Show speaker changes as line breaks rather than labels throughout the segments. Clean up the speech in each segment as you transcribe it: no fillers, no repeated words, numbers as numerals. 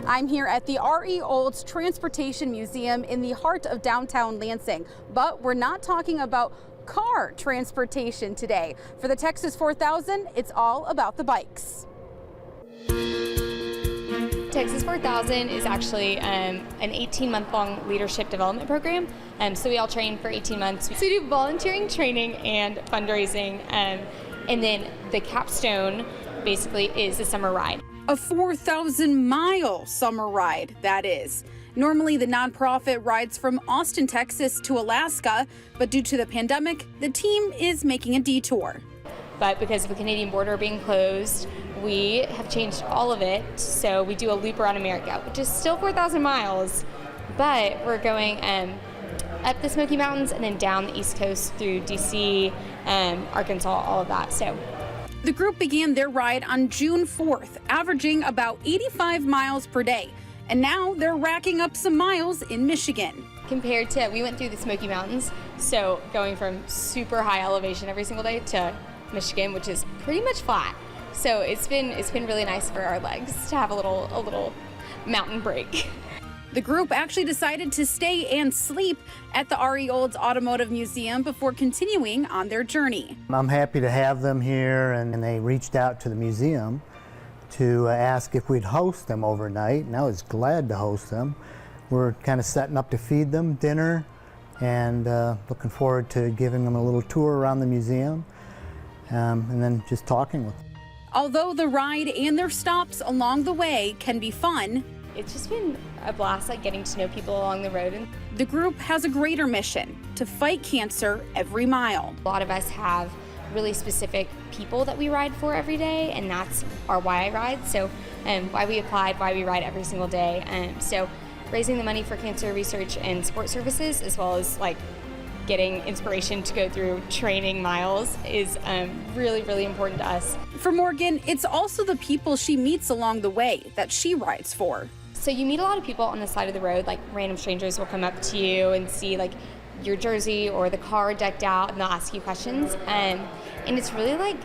I'm here at the R.E. Olds Transportation Museum in the heart of downtown Lansing, but we're not talking about car transportation today. For the Texas 4000, it's all about the bikes.
Texas 4000 is actually an 18-month-long leadership development program. So we all train for 18 months. So we do volunteering, training, and fundraising. And then the capstone basically is a summer ride.
A 4,000-mile summer ride, that is. Normally, the nonprofit rides from Austin, Texas to Alaska, but due to the pandemic, the team is making a detour.
But because of the Canadian border being closed, we have changed all of it. So we do a loop around America, which is still 4,000 miles, but we're going up the Smoky Mountains and then down the East Coast through DC, Arkansas, all of that. So
the group began their ride on June 4th, averaging about 85 miles per day. And now they're racking up some miles in Michigan.
Compared to, we went through the Smoky Mountains, so going from super high elevation every single day to Michigan, which is pretty much flat. So it's been really nice for our legs to have a little mountain break.
The group actually decided to stay and sleep at the R.E. Olds Automotive Museum before continuing on their journey.
I'm happy to have them here, and they reached out to the museum to ask if we'd host them overnight, and I was glad to host them. We're kind of setting up to feed them dinner and looking forward to giving them a little tour around the museum and then just talking with them.
Although the ride and their stops along the way can be fun,
it's just been a blast, like getting to know people along the road. And
the group has a greater mission: to fight cancer every mile.
a lot of us have really specific people that we ride for every day, and that's our why I ride. So why we applied, why we ride every single day. So raising the money for cancer research and support services, as well as like getting inspiration to go through training miles, is really, really important to us.
For Morgan, it's also the people she meets along the way that she rides for.
So you meet a lot of people on the side of the road, like random strangers will come up to you and see like your jersey or the car decked out, and they'll ask you questions. And it's really like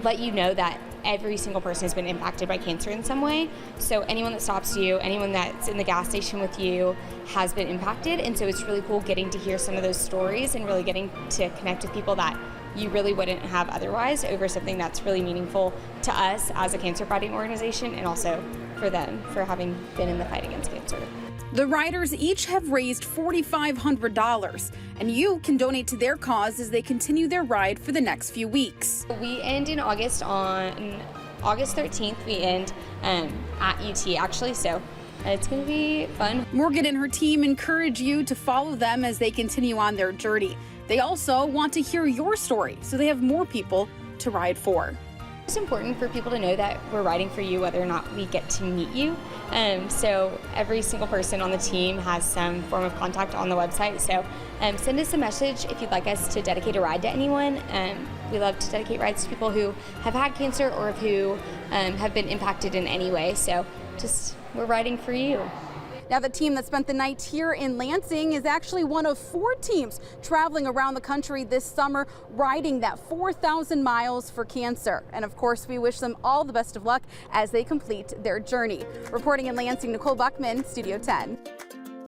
let you know that every single person has been impacted by cancer in some way. So anyone that stops you, anyone that's in the gas station with you has been impacted. And so it's really cool getting to hear some of those stories and really getting to connect with people that you really wouldn't have otherwise over something that's really meaningful to us as a cancer fighting organization, and also for them for having been in the fight against cancer.
The riders each have raised $4,500, and you can donate to their cause as they continue their ride for the next few weeks.
We end in August. On August 13th, we end at UT actually, so it's going to be fun.
Morgan and her team encourage you to follow them as they continue on their journey. They also want to hear your story, so they have more people to ride for.
It's important for people to know that we're riding for you whether or not we get to meet you. So every single person on the team has some form of contact on the website. So send us a message if you'd like us to dedicate a ride to anyone. We love to dedicate rides to people who have had cancer or who have been impacted in any way. So we're riding for you.
Now, the team that spent the night here in Lansing is actually one of 4 teams traveling around the country this summer, riding that 4,000 miles for cancer. And of course, we wish them all the best of luck as they complete their journey. Reporting in Lansing, Nicole Buckman, Studio 10.